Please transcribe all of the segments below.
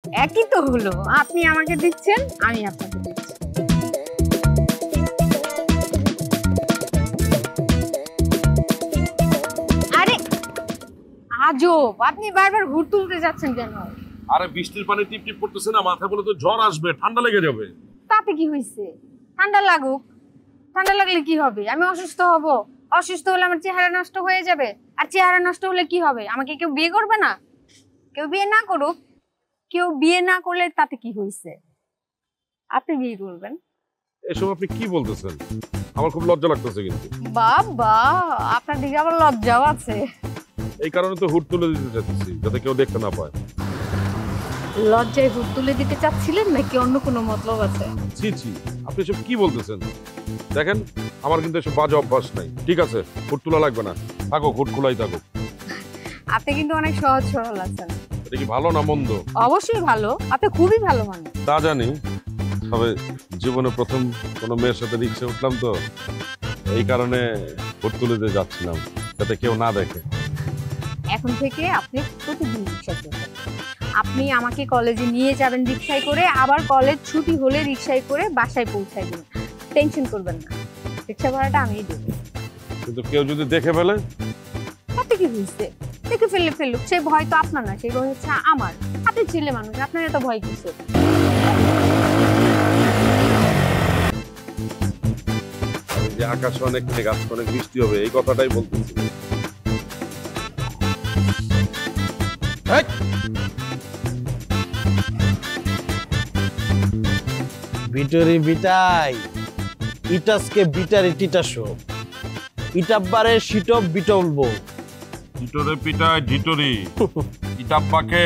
একই তো হলো, আপনি আমাকে দিচ্ছেন, আমি আপনাকে দিচ্ছি। আরে আজব, আপনি বারবার হুড় তুলতে যাচ্ছেন কেন? আরে বৃষ্টির পানি টিপ টিপ পড়তেছে না, মাথায় বলে তো জ্বর আসবে, ঠান্ডা লেগে যাবে। তাতে কি হয়েছে? ঠান্ডা লাগুক, ঠান্ডা লাগলে কি হবে? আমি অসুস্থ হব, অসুস্থ হলে আমার চেহারা নষ্ট হয়ে যাবে, আর চেহারা নষ্ট হলে কি হবে? আমাকে কেউ বিয়ে করবে না? কেউ বিয়ে না করুক, কেউ বিয়ে না করলে তাতে কি হয়েছে? আপনি বিয়ে করবেন। এসব আপনি কি বলতেছেন? আমার খুব লজ্জা লাগতেছে কিন্তু। বাবা, আপনার দিকে আবার লজ্জাও আছে। এই কারণে তো হুট তুলে দিতে চাচ্ছি, যাতে কেউ দেখতে না পায়। লজ্জায় হুট তুলে দিতে চাচ্ছিলেন নাকি অন্য কোনো মতলব আছে? ছি ছি, আপনি এসব কি বলতেছেন? দেখেন, আমার কিন্তু এসব বাজে অভ্যাস নাই। ঠিক আছে, হুট তোলা লাগবে না, থাকুক, হুট খোলাই থাকুক। আপনি কিন্তু অনেক সহজ সরল আছেন। এটা কি ভালো না মন্দ? অবশ্যই ভালো, আপনি খুবই ভালো মানুষ। তা জানি, তবে জীবনে প্রথম কোনো মেয়ের সাথে রিক্সা উঠলাম তো, এই কারণে হুট তুলে দিয়ে যাচ্ছিলাম, যাতে কেউ না দেখে। এখন থেকে আপনি প্রতিদিন রিক্সা করবেন। আপনি আমাকে কলেজে নিয়ে যাবেন রিক্সায় করে, আবার কলেজ ছুটি হলে রিক্সায় করে বাসায় পৌঁছায় দিন। টেনশন করবেন না, রিক্সা ভাড়াটা আমিই দেবো। কিন্তু কেউ যদি দেখে ফেলে? তাতে কি হয়েছে? দেখে ফেললে ফেলুক, সেই ভয় তো আপনার না, সেই ভয় হচ্ছে আমার। আপনি ছেলে মানুষ, আপনার এত ভয় কিসের? যে আকাশে অনেক মেঘ, আজকে অনেক বৃষ্টি হবে, এই কথাটাই বলতেছি। বিটরি বিটাই ইটাসকে বিটারি টিটাসো ইটাব্বারে শিটব বিটলবো টিটোরে পিটায় ঢিটোরি, ইটাব্বাকে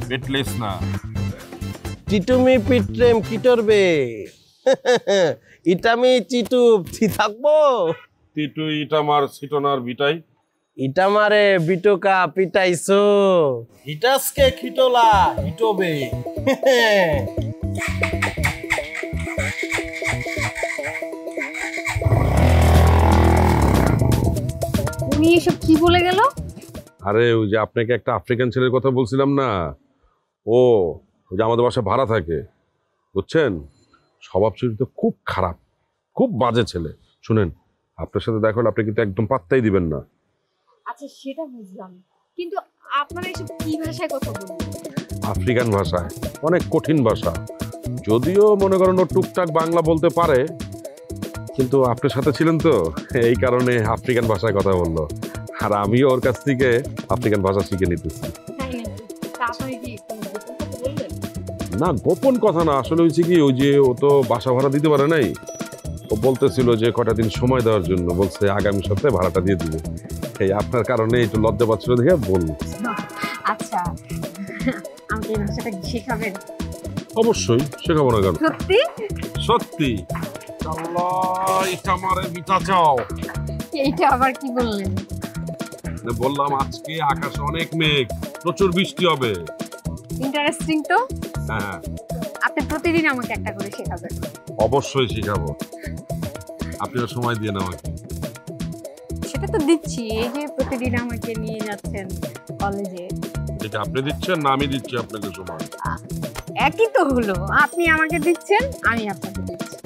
বেটলেস না। টিটুমি পিট্রেম কিটরবে ইটামি চিটুপ থি থাকবো টিটু ইটামার সিটনার বিটাই। ইটামারে বিটোকা পিটাইছো ইটাসকে খিটোলা হিটোবে উনি এসব কি বলে গেল? আরে ওই যে আপনাকে একটা আফ্রিকান ছেলের কথা বলছিলাম না, ও ওই যে আমাদের বাসায় ভাড়া থাকে, বুঝছেন? স্বভাব চরিত্র খুব খারাপ, খুব বাজে ছেলে। শুনেন, আপনার সাথে দেখা হলে আপনি কিন্তু একদম পাত্তাই দিবেন না। আচ্ছা সেটা বুঝলাম, কিন্তু আপনারা এসব কি ভাষায় কথা বলবেন? আফ্রিকান ভাষায়, অনেক কঠিন ভাষা। যদিও মনে করেন ও টুকটাক বাংলা বলতে পারে, কিন্তু আপনার সাথে ছিলেন তো, এই কারণে আফ্রিকান ভাষায় কথা বললো। আর আমিও ওর কাছ থেকে আফ্রিকান ভাষা শিখে নিতেছি। তাই নাকি? তা আপনি কি কোনো গোপন কথা বলবেন? না, গোপন কথা না, আসলে হয়েছে কি, ওই যে ও তো বাসা ভাড়া দিতে পারে নাই, ও বলতেছিল যে কটা দিন সময় দেওয়ার জন্য, বলছে আগামী সপ্তাহে ভাড়াটা দিয়ে দিবে। এই আপনার কারণে একটু লজ্জা পাচ্ছিল দেখে বল। আচ্ছা, আমাকে এই ভাষাটা শেখাবেন? অবশ্যই শেখাবো না কেন, সত্যি? সত্যি। আল্লাহ, এটা আমারে মিটা চাও। এইটা আবার কি বললেন? বললাম আজকে আকাশে অনেক মেঘ, প্রচুর বৃষ্টি হবে। ইন্টারেস্টিং তো। হ্যাঁ, আপনি প্রতিদিন আমাকে একটা করে শেখাবেন। অবশ্যই শেখাবো, আপনিও সময় দিয়ে নেন আমাকে। সেটা তো দিচ্ছি, এই যে প্রতিদিন আমাকে নিয়ে যাচ্ছেন কলেজে। এটা আপনি দিচ্ছেন না আমি দিচ্ছি আপনাকে সময়? একই তো হলো, আপনি আমাকে দিচ্ছেন, আমি আপনাকে দিচ্ছি।